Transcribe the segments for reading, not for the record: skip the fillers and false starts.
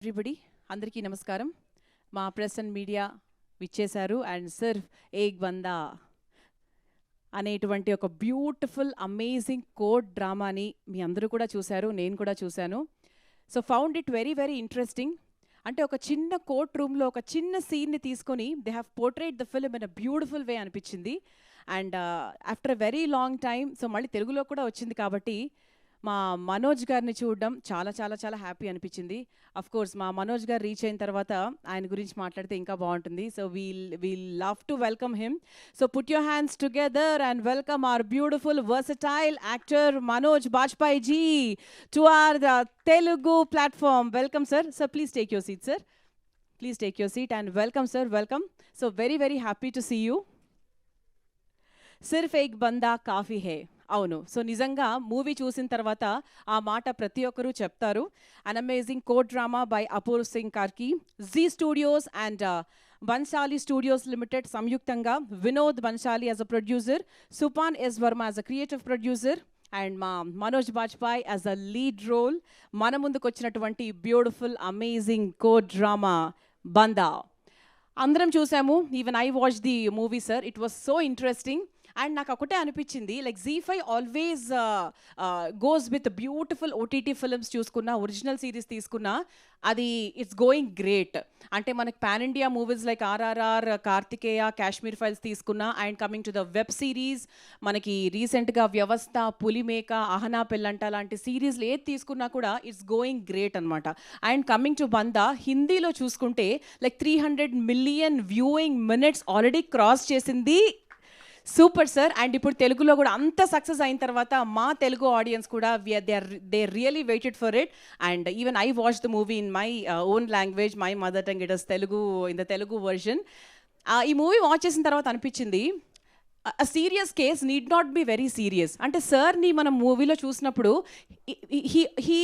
Everybody అందరికీ నమస్కారం. మా ప్రెస్ అండ్ మీడియా విచ్చేశారు అండ్ సిర్ఫ్ ఏక్ బందా అనేటువంటి ఒక బ్యూటిఫుల్ అమేజింగ్ కోర్ట్ డ్రామాని మీ అందరూ కూడా చూశారు, నేను కూడా చూశాను. So found it very very interesting. అంటే ఒక చిన్న కోర్ట్ రూమ్లో ఒక చిన్న సీన్ని తీసుకొని they have portrayed the film in a beautiful way అనిపించింది. And after a very long time so మళ్ళీ తెలుగులో కూడా వచ్చింది కాబట్టి మా మనోజ్ గారిని చూడడం చాలా చాలా చాలా హ్యాపీ అనిపించింది. అఫ్ కోర్స్ మా మనోజ్ గారు రీచ్ అయిన తర్వాత ఆయన గురించి మాట్లాడితే ఇంకా బాగుంటుంది. So we'll love to welcome him. So put your hands together and welcome our beautiful versatile actor Manoj Bajpayee ji to our Telugu platform. Welcome sir. Sir, please take your seat, sir. Please take your seat and welcome sir. Welcome. So very happy to see you. Sirf Ek Bandaa Kaafi Hai. అవును, so నిజంగా movie చూసిన తర్వాత ఆ మాట ప్రతి ఒక్కరూ చెప్తారు. An amazing court drama by Apoorv Singh Karki, Zee studios and Bhansali studios limited సంయుక్తంగా Vinod Bhansali as a producer, Suparn S Varma as a creative producer and మా Manoj Bajpayee as a lead role మన ముందుకు వచ్చినటువంటి beautiful amazing court drama Bandaa అందరం చూసాము. Even I watch the movie sir, it was so interesting. And నాకు ఒకటే అనిపించింది, like Zee five always goes with beautiful OTT films చూసుకున్నా, ఒరిజినల్ సిరీస్ తీసుకున్నా అది ఇట్స్ గోయింగ్ గ్రేట్. అంటే మనకి pan India movies like RRR, Karthikeya, Kashmir files తీసుకున్నా and coming to the web series మనకి రీసెంట్గా వ్యవస్థ, పులిమేక, అహనా పెళ్ళంట లాంటి సిరీస్లు ఏది తీసుకున్నా కూడా ఇట్స్ గోయింగ్ గ్రేట్ అనమాట. అండ్ కమింగ్ టు బందా హిందీలో చూసుకుంటే like 300 million viewing minutes already cross చేసింది. Super sir. అండ్ ఇప్పుడు తెలుగులో కూడా అంత సక్సెస్ అయిన తర్వాత మా తెలుగు ఆడియన్స్ కూడా they really waited for it. And even I watch the movie in my own language, my mother tongue, it is Telugu, in the Telugu version. ఈ మూవీ వాచ్ చేసిన తర్వాత అనిపించింది serious case need not be very serious. అంటే సార్ని మనం మూవీలో చూసినప్పుడు he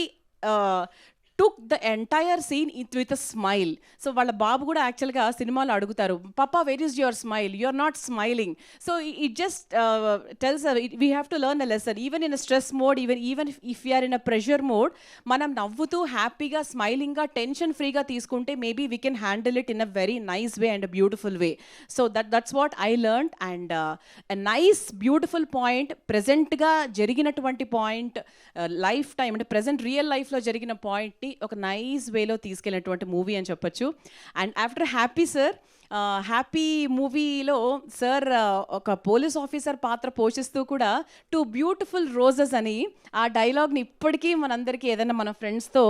took the entire scene with a smile. So వాళ్ళ బాబు కూడా యాక్చువల్గా సినిమాలో అడుగుతారు, papa where is your smile, you are not smiling. So it just tells we have to learn a lesson even in a stress mode, even if you are in a pressure mode, మనం నవ్వుతూ హ్యాపీగా స్మైలింగ్గా టెన్షన్ ఫ్రీగా తీసుకుంటే maybe we can handle it in a very nice way and a beautiful way. So that's what I learn. And a nice beautiful point, ప్రజెంట్గా జరిగినటువంటి point, life time అంటే present real లైఫ్లో జరిగిన పాయింట్ ఒక nice వేలో తీసుకెళ్ళినటువంటి movie అని చెప్పొచ్చు. And after happy sir, happy మూవీలో సార్ ఒక పోలీస్ ఆఫీసర్ పాత్ర పోషిస్తూ కూడా టూ బ్యూటిఫుల్ రోజెస్ అని ఆ డైలాగ్ని ఇప్పటికీ మనందరికీ ఏదైనా మన ఫ్రెండ్స్తో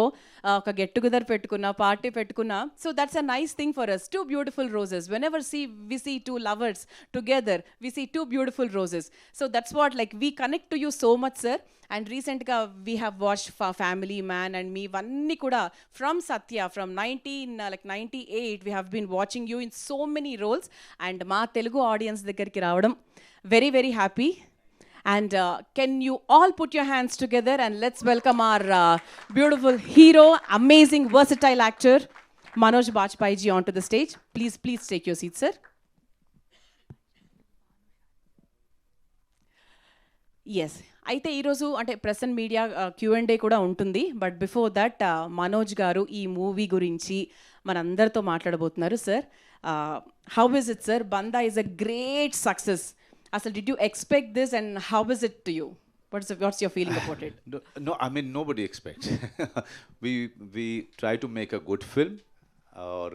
ఒక గెట్ టుగెదర్ పెట్టుకున్నా, పార్టీ పెట్టుకున్నా, so that's a nice thing for us. Two beautiful roses, whenever we see two lovers together, we see two beautiful roses. So that's what like we connect to you so much sir. And రీసెంట్గా we have watched family man and మీ ఇవన్నీ కూడా from Satya, from 98 we have been watching you in so many roles. And మా Telugu audience దగ్గరికి రావడం very happy. And can you all put your hands together and let's welcome our beautiful hero, amazing versatile actor Manoj Bhajpayee ji onto the stage. Please take your seat, sir. Yes, అయితే ఈరోజు అంటే press and media Q&A కూడా ఉంటుంది. But before that Manoj గారు ఈ movie గురించి మనందరితో మాట్లాడబోతున్నారు. Sir, how is it sir? Bandaa is a great success. అసలు did you expect this and how is it to you? What's your feeling about it? No, I mean nobody expects. we try to make a good film, or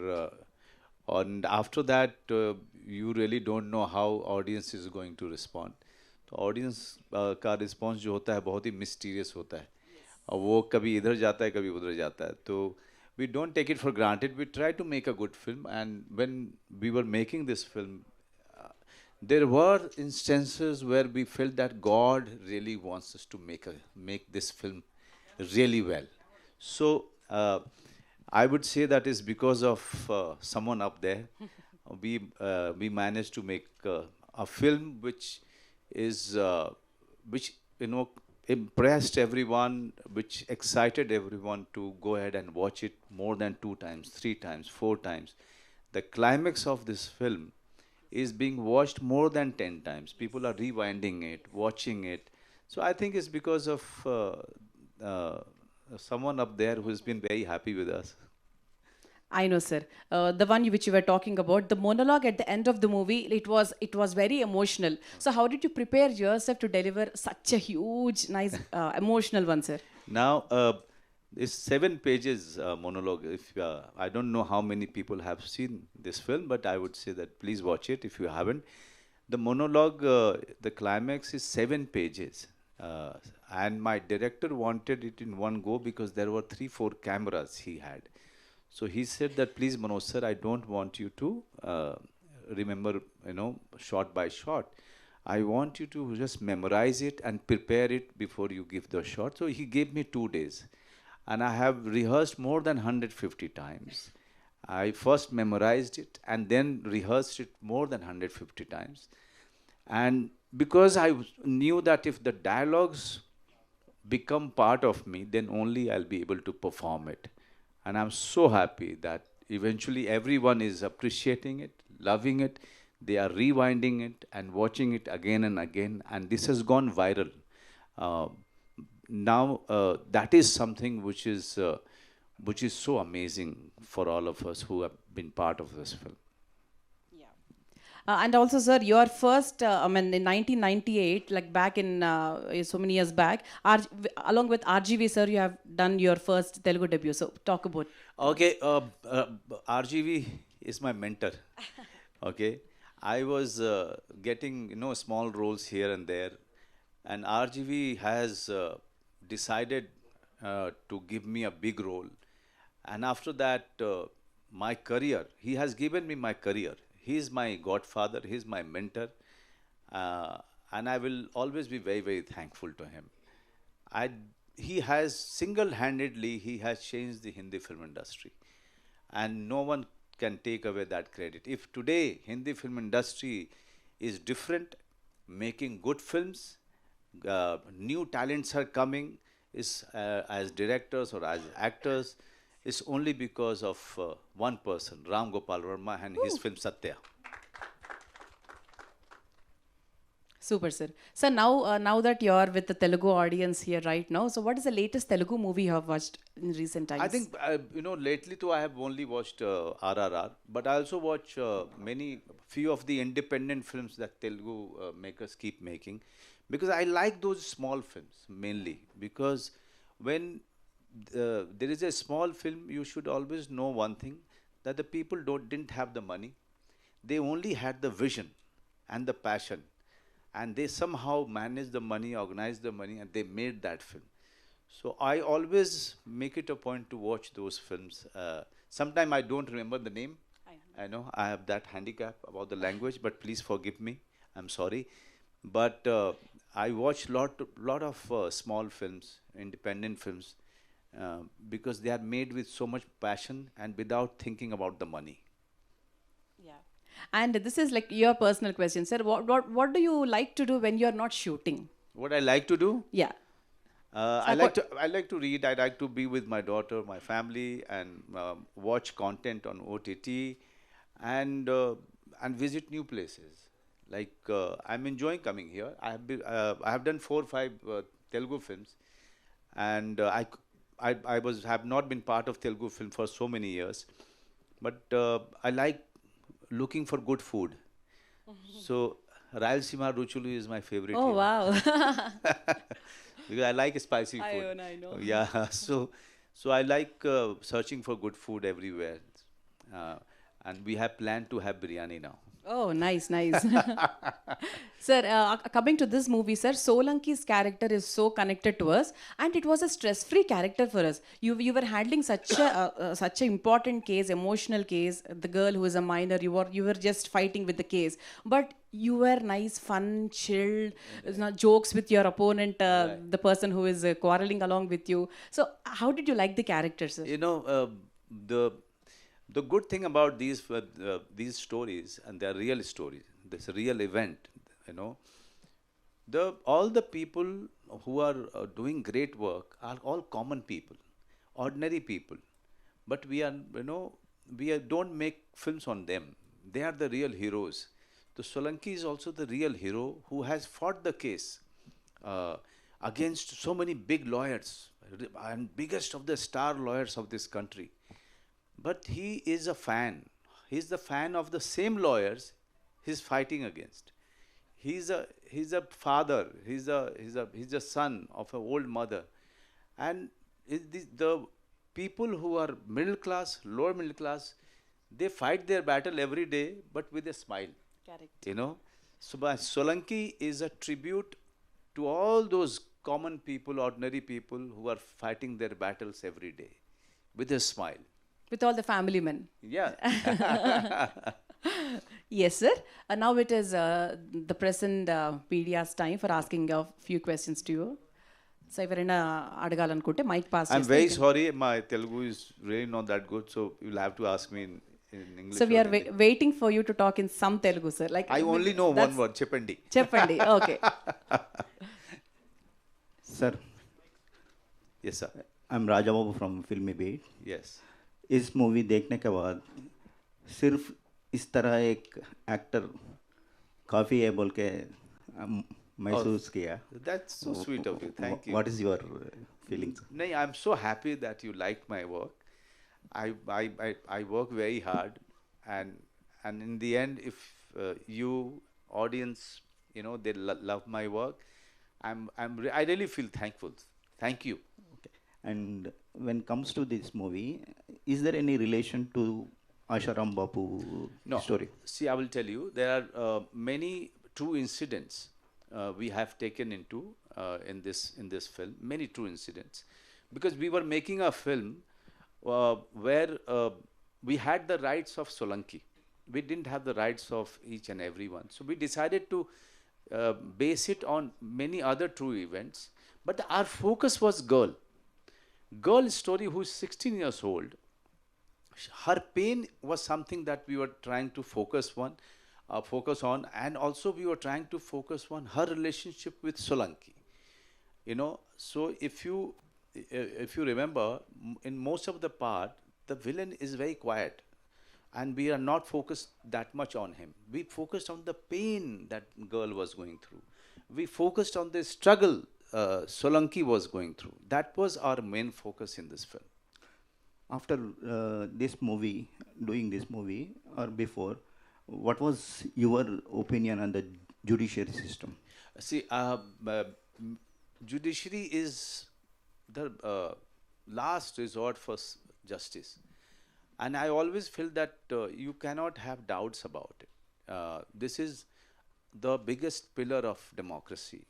and after that you really don't know how audience is going to respond. तो audience का response जो होता है बहुत ही mysterious होता है, और वो कभी इधर जाता है कभी उधर जाता है. तो we don't take it for granted. We try to make a good film, and when we were making this film, there were instances where we felt that God really wants us to make this film really well. So I would say that is because of someone up there. We managed to make a film which impressed everyone, which excited everyone to go ahead and watch it more than 2 times, 3 times, 4 times. The climax of this film is being watched more than 10 times. People are rewinding it, watching it. So I think it's because of someone up there who's been very happy with us. I know, sir. The one which you were talking about, the monologue at the end of the movie, it was very emotional. So, how did you prepare yourself to deliver such a huge, nice, emotional one, sir? Now, it's 7 pages monologue. If I don't know how many people have seen this film, but I would say that please watch it if you haven't. The monologue, the climax is 7 pages, and my director wanted it in one go because there were 3, 4 cameras he had. So he said that please, Manoj sir, I don't want you to remember, shot by shot. I want you to just memorize it and prepare it before you give the shot. So he gave me 2 days. And I have rehearsed more than 150 times. I first memorized it and then rehearsed it more than 150 times. And because knew that if the dialogues become part of me, then only I'll be able to perform it. And I'm so happy that eventually everyone is appreciating it, loving it. They are rewinding it and watching it again and again. And this has gone viral. Uh, Now, that is something which is so amazing for all of us who have been part of this film. And also, sir, your first, I mean, in 1998, like back in so many years back, along with RGV, sir, you have done your first Telugu debut. So, talk about. Okay, RGV is my mentor. Okay, I was getting small roles here and there, and RGV has decided to give me a big role. And after that, my career, he has given me my career. He is my godfather, he is my mentor, uh, and I will always be very, very thankful to him. I, he has single-handedly, he has changed the Hindi film industry, and no one can take away that credit. If today Hindi film industry is different, making good films, new talents are coming, is as directors or as actors, is only because of one person, Ram Gopal Verma, and his film Satya. Super, sir. So now that you're with the Telugu audience here right now, so what is the latest Telugu movie you have watched in recent times? I think lately too I have only watched RRR, but I also watch few of the independent films that Telugu makers keep making, because I like those small films mainly. Because when there is a small film, you should always know one thing, that the people didn't have the money, they only had the vision and the passion, and they somehow managed the money, organized the money, and they made that film. So I always make it a point to watch those films. Sometime I don't remember the name. I know I have that handicap about the language, but please forgive me. I'm sorry. But I watch lot of small films, independent films, because they are made with so much passion and without thinking about the money. Yeah. And this is like your personal question, sir. What do you like to do when you're not shooting? What I like to do, Yeah. I like to read. I like to be with my daughter, my family, and watch content on OTT, and visit new places. Like I'm enjoying coming here. I have done 4 or 5 Telugu films, and I have not been part of Telugu film for so many years, but I like looking for good food. So Rayalaseema Ruchulu is my favorite Oh, here. wow. Because I like spicy food. I know. Yeah, so I like searching for good food everywhere, uh, and we have planned to have biryani now. Oh, nice, nice. Sir, coming to this movie, sir, Solanki's character is so connected to us, and it was a stress-free character for us. You were handling such a important case, emotional case. The girl who is a minor, you were just fighting with the case, but you were nice, fun, chilled, jokes with your opponent, Right. the person who is quarreling along with you. So, how did you like the character, sir? You know, the the good thing about these stories, and they're real stories. This real event, you know. The all the people who are doing great work are all common people, ordinary people. But don't make films on them. They are the real heroes. The Solanki is also the real hero who has fought the case uh, against so many big lawyers and biggest of the star lawyers of this country. but he is a fan. He's the fan of the same lawyers he's fighting against. He's a father. He's a son of an old mother, and the people who are middle class, lower middle class, they fight their battle every day, but with a smile. Correct. You know, so Solanki is a tribute to all those common people, ordinary people who are fighting their battles every day with a smile. With all the family men. Yeah. Yes, sir. Now it is the present media's time for asking a few questions to you. So, ఎవరైనా అడగాలనుకుంటే mike pass I'm very sorry, my Telugu is really not that good, so you'll have to ask me in English. So or we are Hindi. Waiting for you to talk in some Telugu sir like I only know one word, Cheppandi. చెప్పండి okay sir, Yes, sir. I am Raja Babu from Filmibeat. Yes. इस movie देखने के बाद सिर्फ इस तरह एक actor काफ़ी है बोल के महसूस किया. That's so sweet of you. Thank you. What is your feelings? No, I'm so happy that you like my work. I work very hard, and in the end, if you audience, they love my work, I really feel thankful. Thank you. Okay. And when comes to this movie, is there any relation to Asharam Bapu No. story? See, I will tell you, there are many true incidents we have taken into in this film. Many true incidents, because we were making a film where we had the rights of Solanki. We didn't have the rights of each and every one. So we decided to base it on many other true events. But our focus was girl. Girl story who is 16 years old. Her pain was something that we were trying to focus on, and also we were trying to focus on her relationship with Solanki. So if you remember, in most of the part, the villain is very quiet, and we are not focused that much on him. We focused on the pain that girl was going through. We focused on the struggle Solanki was going through. That was our main focus in this film. After doing this movie or before, what was your opinion on the judiciary system? See, judiciary is the last resort for justice. And I always feel that you cannot have doubts about it. This is the biggest pillar of democracy.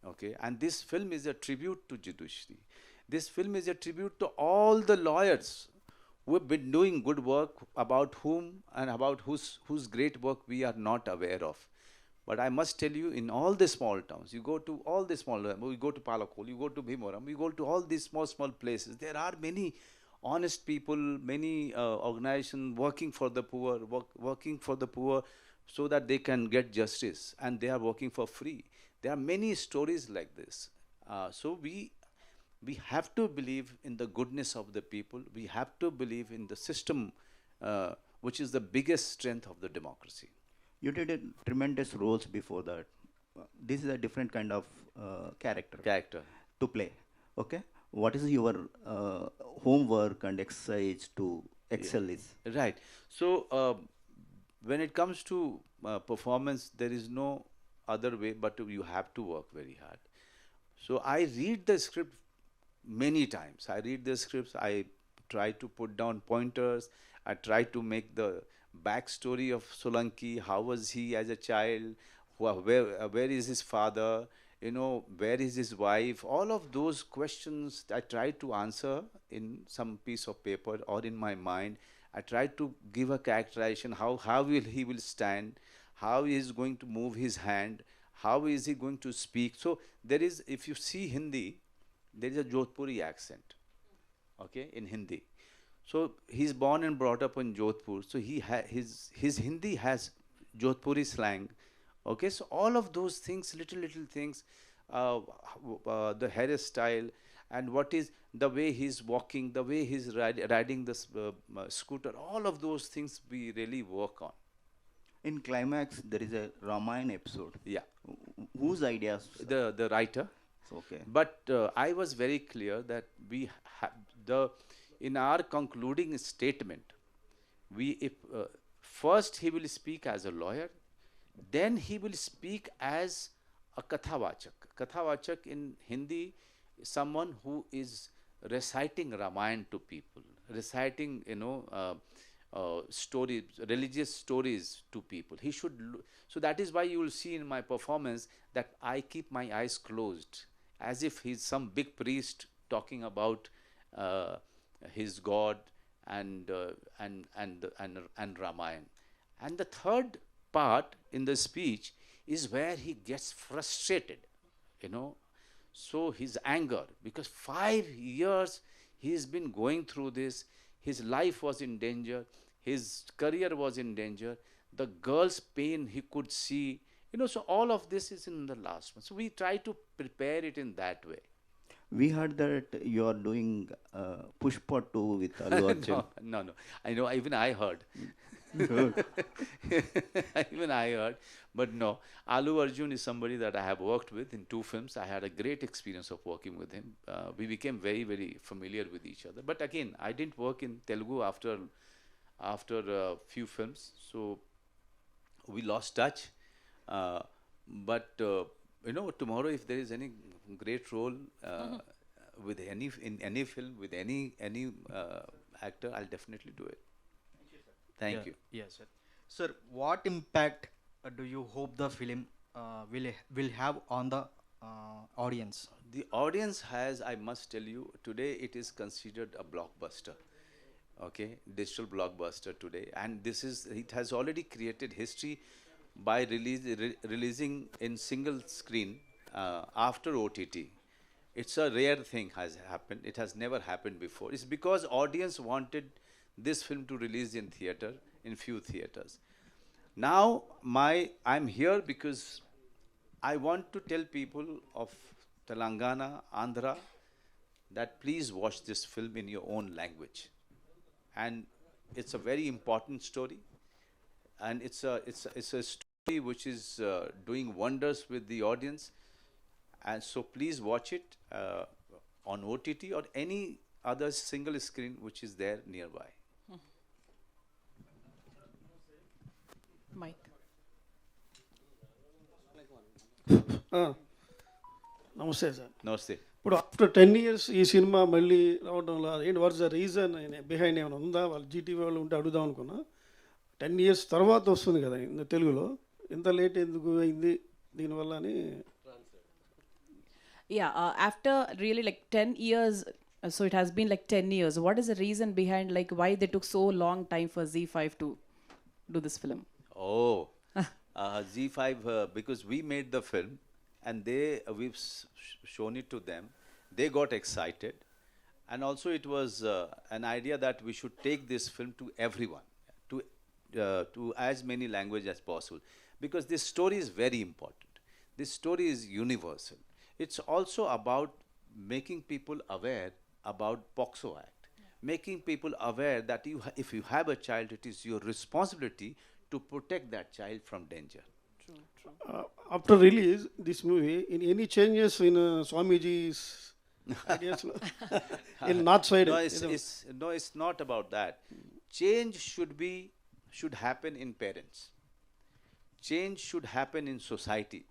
Okay, and this film is a tribute to judiciary. This film is a tribute to all the lawyers who have been doing good work, about whom and about whose great work we are not aware of. But I must tell you, in all the small towns, you go to all the small, we go to Palakol, you go to Bhimoram, we go to all these small places. There are many honest people, many organizations working for the poor, so that they can get justice, and they are working for free. There are many stories like this. So we have to believe in the goodness of the people. We have to believe in the system, which is the biggest strength of the democracy. You did a tremendous roles before that. This is a different kind of character to play. Okay, what is your homework and exercise to excel this? Right. So when it comes to performance, there is no other way but you have to work very hard. So I read the script many times. I read the scripts. I try to put down pointers. I try to make the backstory of Solanki. How was he as a child? Where is his father? Where is his wife? All of those questions I try to answer in some piece of paper or in my mind. I try to give a characterization. How he will stand? How he is going to move his hand? How is he going to speak? So there is, if you see Hindi, there is a Jodhpuri accent, okay, in Hindi. So he's born and brought up in Jodhpur. So his Hindi has Jodhpuri slang, okay. So all of those things, little things, the hairstyle, and what is the way he's walking, the way he's riding this scooter, all of those things we really work on. In climax, there is a Ramayana episode. Yeah. Whose ideas? The writer. Okay. But I was very clear that in our concluding statement, First he will speak as a lawyer, then he will speak as a kathavachak. Kathavachak in Hindi is someone who is reciting Ramayana to people, reciting, stories, religious stories to people. So that is why you will see in my performance that I keep my eyes closed, as if he's some big priest talking about uh, his God and Ramayana. And the third part in the speech is where he gets frustrated, you know. So his anger, because 5 years he's been going through this, his life was in danger, his career was in danger, the girl's pain he could see, so all of this is in the last one. So we try to prepare it in that way. We heard that you are doing Pushpa 2 with Allu Arjun. No. I know, even I heard. Even I heard. But no, Allu Arjun is somebody that I have worked with in 2 films. I had a great experience of working with him. We became very, very familiar with each other. But again, I didn't work in Telugu after a few films. So we lost touch. But tomorrow if there is any great role with in any film with any actor, I'll definitely do it. Thank you. Yes, sir. Sir, what impact do you hope the film will have on the audience? The audience has, I must tell you, today it is considered a blockbuster. Okay, digital blockbuster today, and it has already created history by releasing in single screen after OTT. It's a rare thing has happened. It has never happened before. It's because audience wanted this film to release in theater, in few theaters. Now I'm here because I want to tell people of Telangana, Andhra, that please watch this film in your own language. And it's a very important story, and it's a story which is doing wonders with the audience. And so please watch it on OTT or any other single screen which is there nearby. Mike. నమస్తే sir. Namaste. ఇప్పుడు after 10 years ఈ cinema మళ్ళీ రావడంలో ఏంటి what's the reason behind ఏమైనా ఉందా? వాళ్ళు Zee TV వాళ్ళు ఉంటే అడుగుదాం అనుకున్నా. 10 years తర్వాత వస్తుంది కదా తెలుగులో, ఇంత లేట్ ఎందుకు అయింది దీనివల్ల అని. Yeah, after really like 10 years, so it has been like 10 years. What is the reason behind like why they took so long time for Z5 to do this film? Oh, Z5, because we made the film and we've shown it to them. They got excited, and also it was an idea that we should take this film to everyone, to as many languages as possible, because this story is very important. This story is universal. It's also about making people aware about POXO Act, making people aware that if you have a child, it is your responsibility to protect that child from danger. After release this movie, in any changes in Swamiji's ideas in north side? No, it's not about that. Change should happen in parents. Change should happen in society.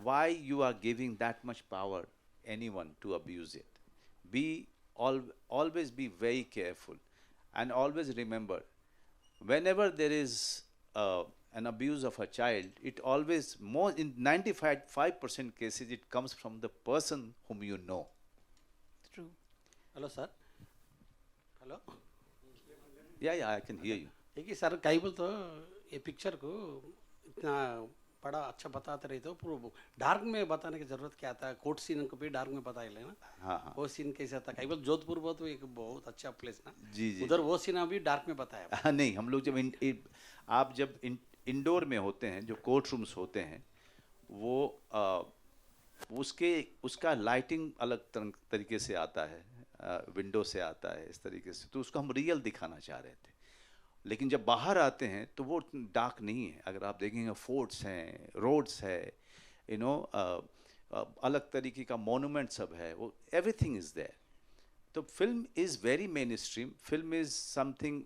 Why you are giving that much power anyone to abuse it? Always be very careful, and always remember, whenever there is an abuse of a child, it always, more in 95% cases, it comes from the person whom you know. True. Hello sir. Hello. Yeah, I can hear you. देखिए sir, काइबल तो ये picture को इतना बड़ा अच्छा बताते रहे, तो पूरा डार्क में बताने की जरूरत क्या था? कोर्ट सीन को भी डार्क में बताए लेना. हाँ. वो सीन कैसा था? काइबल जोधपुर एक बहुत अच्छा प्लेस ना. जी. उधर वो सीन अभी डार्क में बताया. नहीं, हम लोग आप जब इंडोर में होते हैं, जो कोर्ट रूम्स होते हैं, वो उसका लाइटिंग अलग तरीके से आता है, विंडो से आता है, इस तरीके से, तो उसको हम रियल दिखाना चाह रहे थे. लेकिन जब बाहर आते हैं तो वो डार्क नहीं है. अगर आप देखेंगे, फोर्ट्स हैं, रोड्स है, अलग तरीके का मोनूमेंट सब है, वो एवरीथिंग इज देयर. तो film is very main stream. Film is something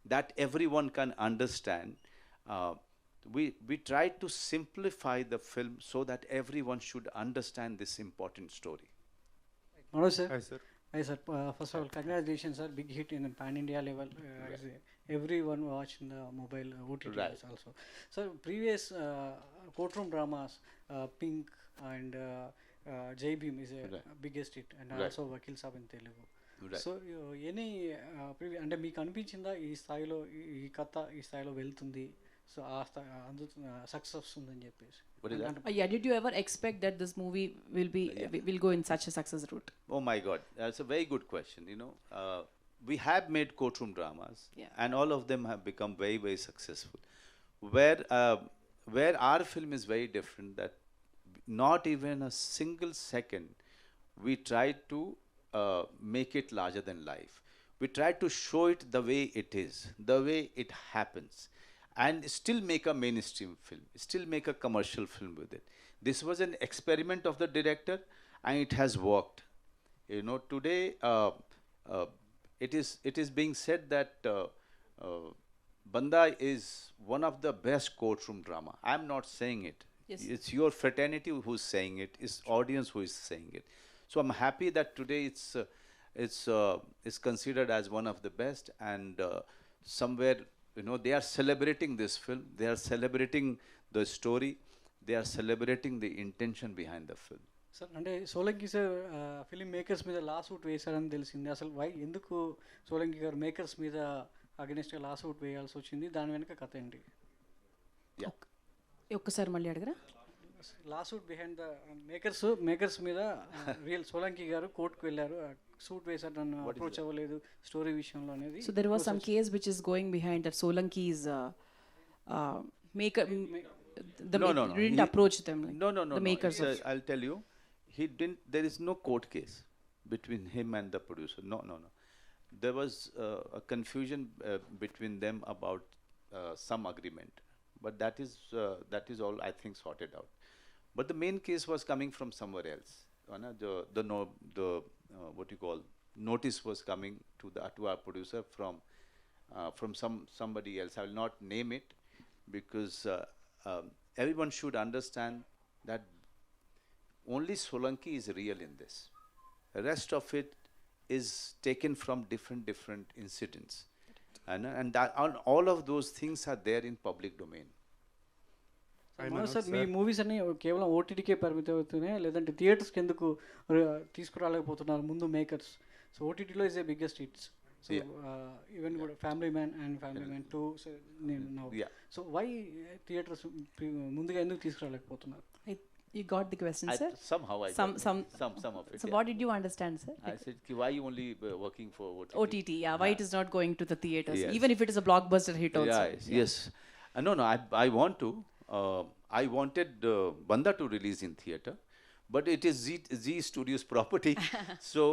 that everyone can understand. Uh, we tried to simplify the film so that everyone should understand this important story. Manoj sir. Hi, sir. Hi sir. First of all, congratulations sir. Big hit in pan India level. Everyone watched in the mobile OTT Right. also. So previous courtroom dramas, Pink and Jai Bhim is a Right. biggest hit, and Right. also Vakil Saab in Telugu. Right. So any అంటే మీకు అనిపించిందా ఈ స్థాయిలో ఈ కథ ఈ స్థాయిలో వెళ్తుంది, సో ఆ స్థాయి అందుతుంది సక్సెస్ వస్తుందని చెప్పేసి? What is that? Yeah, did you ever expect that this movie will go in such a success route? Oh my God, that's a very good question. You know, we have made courtroom dramas, Yeah. and all of them have become very, very successful. Where our film is very different, that not even a single second we tried to make it larger than life. We tried to show it the way it is, the way it happens, and still make a mainstream film, still make a commercial film with it. This was an experiment of the director, and it has worked. You know, today it is being said that Bandaa is one of the best courtroom drama. I'm not saying it. Yes. It's your fraternity who's saying it. It's audience who is saying it. So I'm happy that today it's considered as one of the best, and somewhere, you know, they are celebrating this film. They are celebrating the story. They are celebrating the intention behind the film. Sir అంటే Solanki sir film makers మీద లా suit వేశారని తెలిసింది. అసలు ఎందుకు సోలంకి గారు makers మీద అగెనిస్ట్గా లా suit వేయాల్సి వచ్చింది? దాని వెనక కథ ఏంటి? ఒక్కసారి మళ్ళీ అడగరా? లా సూట్ బిహైండ్ ద మేకర్స్ మీద రియల్ సోలంకి గారు కోర్టుకు వెళ్ళారు, సూట్ వేశారు, నన్ను అప్రోచ్ అవ్వలేదు స్టోరీ విషయంలో అనేది. So there was some case which is going behind that Solanki's maker. No. Didn't approach them. Like No. The makers Sir, of. I'll tell you, he didn't. There is no court case between him and the producer. No. There was a confusion between them about some agreement, but that is all, I think, sorted out. But the main case was coming from somewhere else. What you call notice was coming to our producer from somebody else. I will not name it, because everyone should understand that only Solanki is real in this. The rest of it is taken from different incidents, and all of those things are there in public domain. Manoj sir, me movies అన్ని కేవలం ఓటీటీకే పరిమితం అవుతున్నాయి, లేదంటే థియేటర్స్కి ఎందుకు తీసుకురాలేకపోతున్నారు ముందు makers? So ఓటీటీలో is a biggest hits. So even కూడా family man and family man 2 నేను. సో వై థియేటర్స్ ముందుగా ఎందుకు తీసుకురాలేకపోతున్నారు? You got the question, sir? Somehow I Some of it. So what did you understand, sir? I said, why you only working for OTT? OTT, yeah. Why it is not going to the theaters, Yes. even if it is a blockbuster hit also? Yes. No. I want to. I wanted Bandaa to release in theater, but it is Z Studios property. So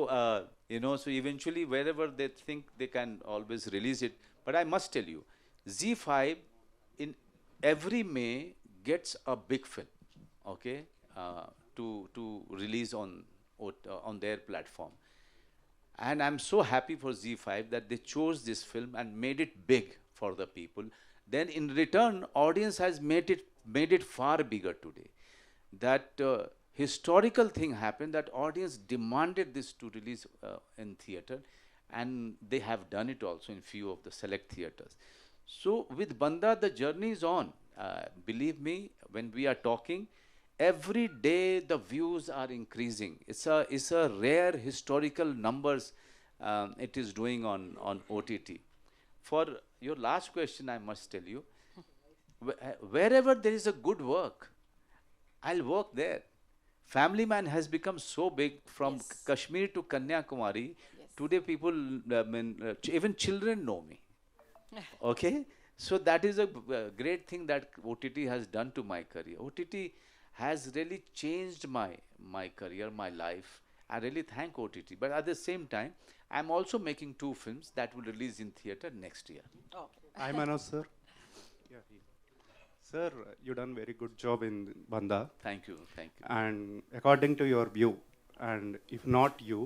so eventually wherever they think they can always release it. But I must tell you, Z5 in every May gets a big film, okay, to release on their platform. And I'm so happy for Z5 that they chose this film and made it big for the people. Then in return, audience has made it far bigger today. That historical thing happened, that audience demanded this to release in theater, and they have done it also in few of the select theaters. So with Bandaa, the journey is on. Believe me, when we are talking, every day the views are increasing. It's a rare historical numbers it is doing on OTT. For your last question, I must tell you, wherever there is a good work, I'll work there. Family Man has become so big from Kashmir to Kanyakumari. Today people, even children know me. Okay? So that is a great thing that OTT has done to my career. OTT has really changed my career, my life. I really thank OTT. But at the same time, I'm also making 2 films that will release in theater next year. Hi, Manoj, sir. Sir, you done very good job in Bandaa. Thank you. And according to your view, and if not you,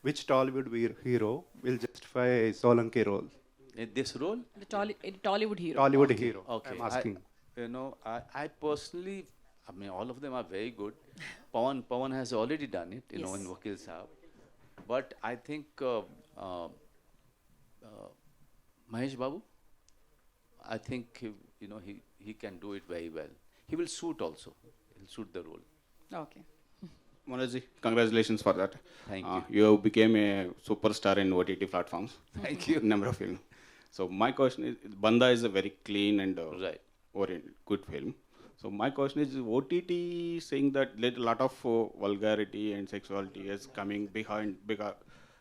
which Tollywood hero will justify a Solanki role? In this role? Tollywood hero. Tollywood hero. Okay. I'm asking. I personally, I mean, all of them are very good. Pawan has already done it, in Vakil Saab. But I think Mahesh Babu, I think he can do it very well. He will suit also. He'll suit the role. Okay. Manoj, congratulations for that. Thank you. You became a superstar in OTT platforms. Thank you. Number of films. So my question is, Bandaa is a very clean and Right. oriented, good film. So my question is, OTT saying that a lot of vulgarity and sexuality is coming behind because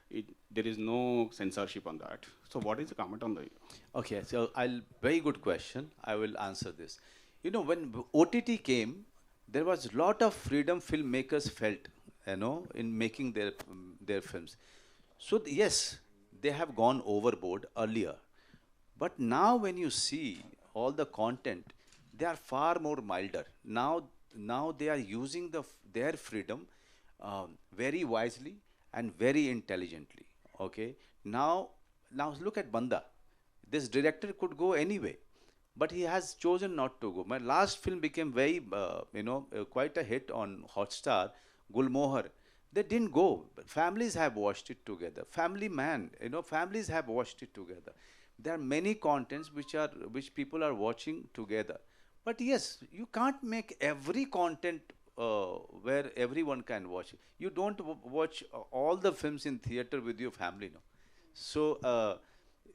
there is no censorship on that. So what is the comment on that? Okay, so very good question. I will answer this. When OTT came, there was a lot of freedom filmmakers felt, in making their films. So yes, they have gone overboard earlier. But now when you see all the content, they are far more milder. Now they are using their freedom very wisely and very intelligently. Okay. Now look at Banda. This director could go anyway, but he has chosen not to go. My last film became very, quite a hit on Hotstar, Gulmohar. They didn't go. Families have watched it together. Family Man, families have watched it together. There are many contents which people are watching together. But yes, you can't make every content where everyone can watch it. You don't watch all the films in theater with your family, no. So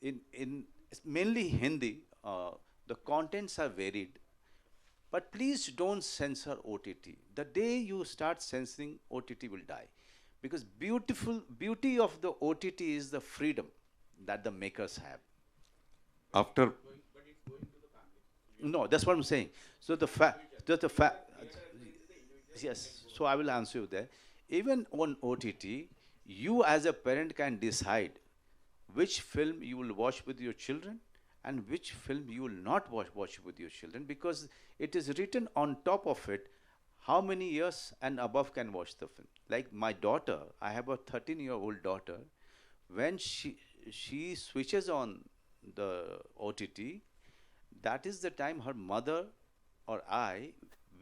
in mainly Hindi, the contents are varied. But please don't censor OTT. The day you start censoring, OTT will die. Because beauty of the OTT is the freedom that the makers have. After No, that's what I'm saying. So yes, so I will answer you there. Even on OTT, you as a parent can decide which film you will watch with your children and which film you will not watch with your children, because it is written on top of it how many years and above can watch the film. Like my daughter, I have a 13-year-old daughter. When she switches on the OTT, that is the time her mother or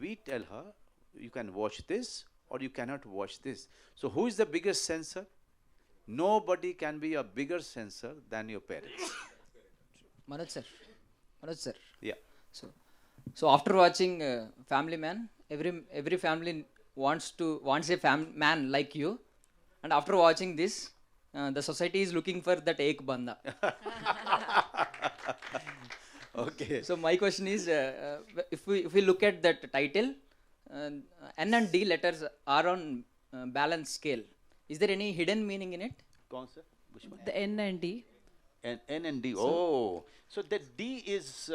we tell her, you can watch this or you cannot watch this. So who is the biggest censor? Nobody can be a bigger censor than your parents. Manoj sir. Yeah. So after watching Family Man, every family wants a man like you, and after watching this, the society is looking for that Ek Banda. Okay. So my question is, if we look at that title, N and D letters are on balance scale. Is there any hidden meaning in it? The N and D. N and D. So the D is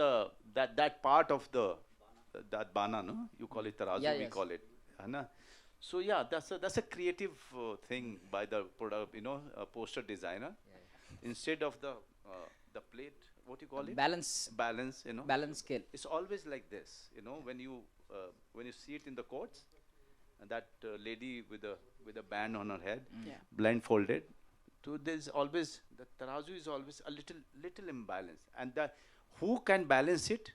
that part of that bana, no? You call it tarazu, we call it. So yeah, that's a creative thing by the product, poster designer. Instead of the plate, what do you call it? Balance. Balance, Balance scale. It's always like this, when you see it in the courts, that lady with a band on her head, blindfolded. So there's always the tarazu is always a little imbalance, and who can balance it?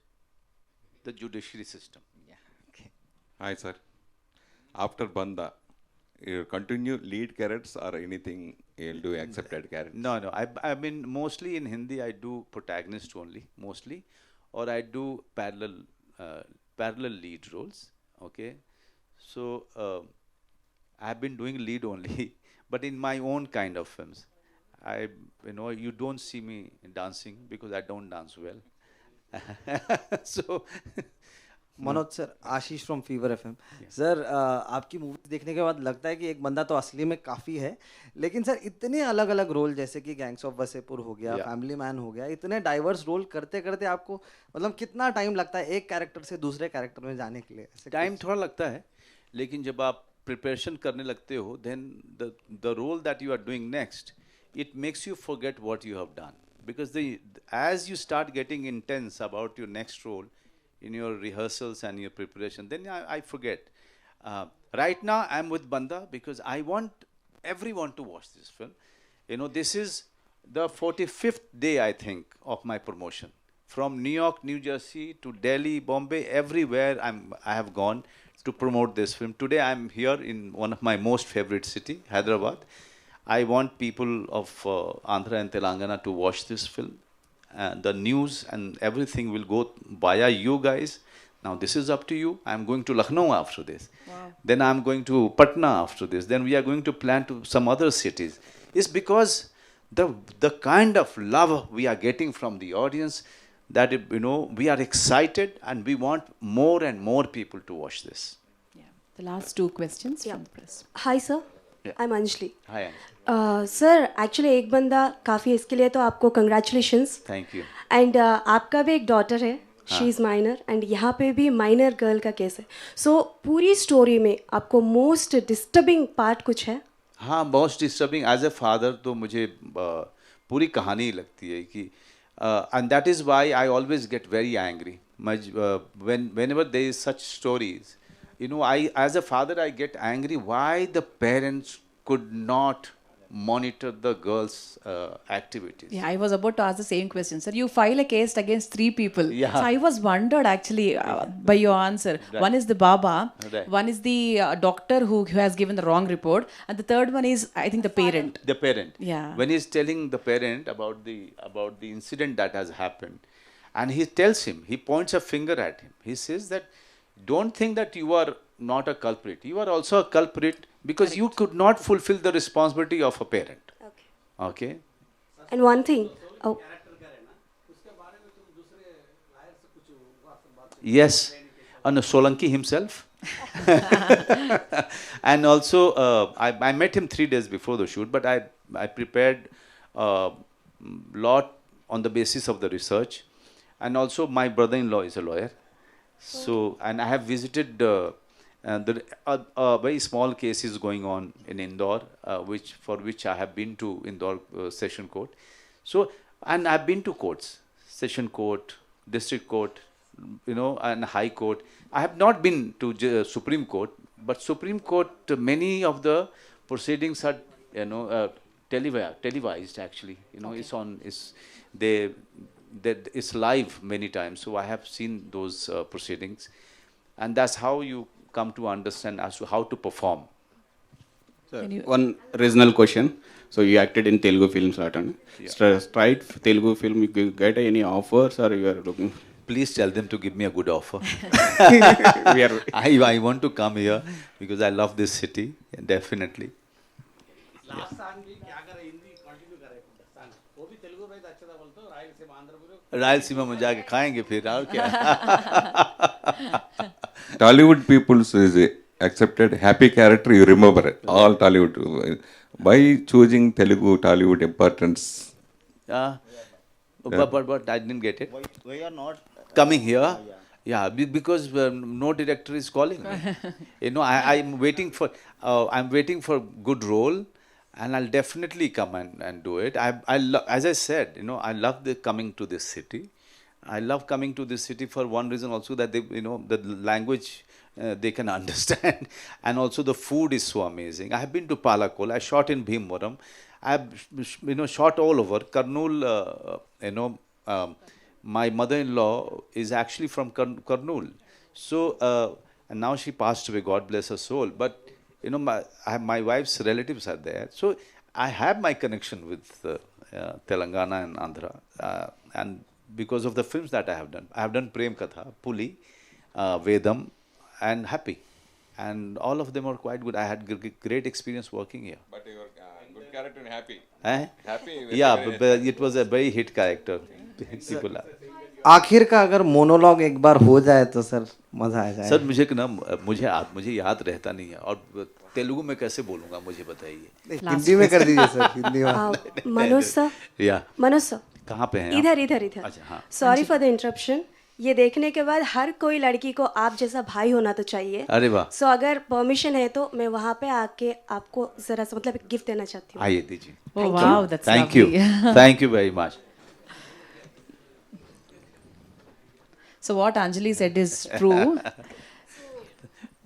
The judiciary system. Yeah. Okay. Hi sir. After Banda, you continue lead characters or anything you'll do accepted characters? No. I mean mostly in Hindi I do protagonist only, mostly, or I do parallel lead roles. Okay, so I've been doing lead only, but in my own kind of films. You don't see me dancing because I don't dance well. So Manoj sir, Ashish from fever FM sir, आपकी movie देखने के बाद लगता है कि एक बंदा तो असली में काफ़ी है, लेकिन सर इतने अलग अलग रोल जैसे कि गैंग्स ऑफ वसेपुर हो गया, फैमिली मैन हो गया, इतने डाइवर्स रोल करते करते आपको मतलब कितना टाइम लगता है एक कैरेक्टर से दूसरे कैरेक्टर में जाने के लिए? टाइम थोड़ा लगता है, लेकिन जब आप प्रिपरेशन करने लगते हो, then the role that you are doing next, it makes you forget what you have done, because as you start getting intense about your next role in your rehearsals and your preparation, then I forget. Right now I'm with Banda because I want everyone to watch this film. This is the 45th day, I think, of my promotion. From New York, New Jersey to Delhi, Bombay, everywhere I have gone to promote this film. Today I'm here in one of my most favorite city, Hyderabad. I want people of Andhra and Telangana to watch this film. The news and everything will go via you guys. Now this is up to you. I'm going to Lucknow after this. Wow. Then I'm going to Patna after this. Then we are going to plan to some other cities. It's because the kind of love we are getting from the audience that we are excited and we want more and more people to watch this. Yeah. The last two questions from the press. Hi sir, I'm Anjali. Hi. Sir actually एक बंदा काफ़ी इसके लिए तो आपको congratulations. Thank you. And आपका भी एक डॉटर है, शी इज़ माइनर, एंड यहाँ पे भी माइनर गर्ल का केस है. सो पूरी स्टोरी में आपको मोस्ट डिस्टर्बिंग पार्ट कुछ है? हाँ, most disturbing as a father तो मुझे पूरी कहानी लगती है कि and that is why I always get very angry whenever there is such stories. I as a father I get angry why the parents could not monitor the girls' activities. Yeah, I was about to ask the same question, sir. You file a case against 3 people. Yeah. So I was wondered actually by your answer. Right. One is the Baba, Right. one is the doctor who has given the wrong report, and the third one is, I think, the parent. The parent. Yeah. When he's telling the parent about the incident that has happened, and he tells him, he points a finger at him. He says that, don't think that you are not a culprit. You are also a culprit because you could not fulfill the responsibility of a parent. Okay. And one thing. Oh. Yes. And Solanki himself. And also, I met him 3 days before the shoot, but I prepared a lot on the basis of the research. And also, my brother-in-law is a lawyer. So, and I have visited a very small case is going on in Indore, for which I have been to Indore Session Court. So, and I've been to courts, Session Court, District Court, and High Court. I have not been to Supreme Court, but Supreme Court, many of the proceedings are, televised actually. It's live many times. So I have seen those proceedings, and that's how you come to understand as to how to perform. Sir, one regional question. So you acted in Telugu films, straight Telugu film. You get any offers, or you are looking? Please tell them to give me a good offer. We are I want to come here because I love this city, definitely. Rayalaseema में जाके खाएंगे फिर और क्या. Tollywood people is accepted happy character. You remember it all Tollywood. By choosing Telugu Tollywood importance. But I didn't get it. Why you are not coming here? Yeah, because no director is calling me. I'm waiting for good role. And I'll definitely come and do it. As I said, I love coming to this city. I love coming to this city for one reason also, that they, the language they can understand, and also the food is so amazing. I have been to Palakol. I shot in Bhimvaram. I have shot all over Kurnool. My mother-in-law is actually from Kurnool. So and now she passed away. God bless her soul. But my wife's relatives are there. So I have my connection with Telangana and Andhra. And because of the films that I have done Prem Katha, Puli, Vedam, and Happy. And all of them are quite good. I had great experience working here. But your good character in Happy. Happy? Yeah, but it was a very hit character. People are. आखिर का अगर monologue एक बार हो जाए तो sir मजा आ जाए. Sir मुझे याद रहता नहीं है, और तेलुगु में कैसे बोलूँगा मुझे बताइए. हिंदी में कर दीजिए सर, हिंदी में. मनोज सर. या मनोज सर. कहाँ पे हैं? इधर. अच्छा, हाँ. Sorry for the interruption. ये देखने के बाद हर कोई लड़की को आप जैसा भाई होना तो चाहिए. अरे वाह. सो अगर परमिशन है तो मैं वहाँ पे आके आपको जरा सा मतलब गिफ्ट देना चाहती हूँ. आइए दीजिए. Oh wow, that's Thank lovely. you. Thank you very much. So what Anjali said is true.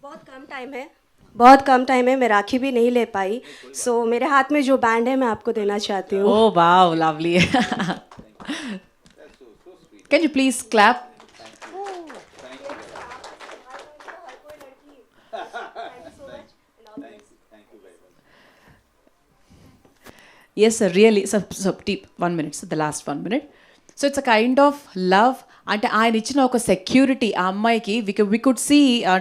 बहुत कम टाइम है. बहुत कम टाइम है, मैं राखी भी नहीं ले पाई, सो मेरे हाथ में जो बैंड है मैं आपको देना चाहती हूँ. Oh, wow, lovely. Can you please clap? Yes, sir, really. So deep. 1 minute, so the last 1 minute. So it's a kind of love. అంటే ఆయన ఇచ్చిన ఒక సెక్యూరిటీ ఆ అమ్మాయికి వి కుడ్ సీ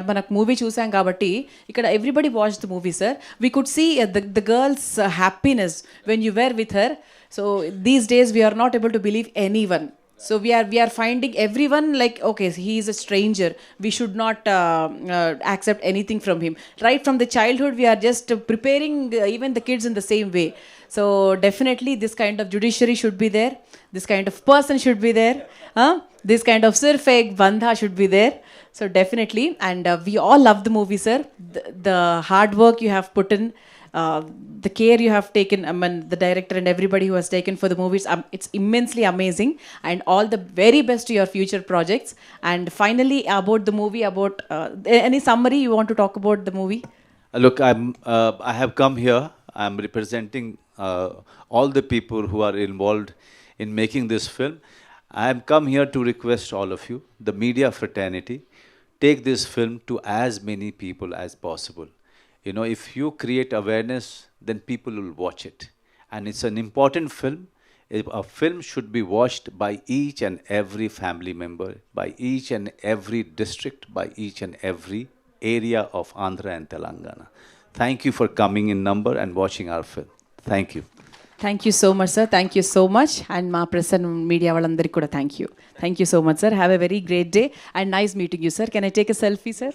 మనకు మూవీ చూసాం కాబట్టి ఇక్కడ everybody watch the movie sir we could see the girls happiness when you were with her so these days we are not able to believe anyone. So we are finding everyone like, okay, he is a stranger. We should not accept anything from him. Right from the childhood, we are just preparing even the kids in the same way. So definitely, this kind of judiciary should be there. This kind of person should be there. This kind of Sirf Bandaa should be there. So definitely, and we all love the movie, sir. The hard work you have put in. The care you have taken, I mean, the director and everybody who has taken for the movies, it's immensely amazing, and all the very best to your future projects. And finally, about the movie, about any summary you want to talk about the movie? Look, I have come here. I'm representing all the people who are involved in making this film. I have come here to request all of you, the media fraternity, take this film to as many people as possible. You know, if you create awareness, then people will watch it. And it's an important film. A film should be watched by each and every family member, by each and every district, by each and every area of Andhra and Telangana. Thank you for coming in number and watching our film. Thank you. Thank you so much, sir. Thank you so much. And ma press and media valandariki kuda thank you. Thank you so much, sir. Have a very great day and nice meeting you, sir. Can I take a selfie, sir?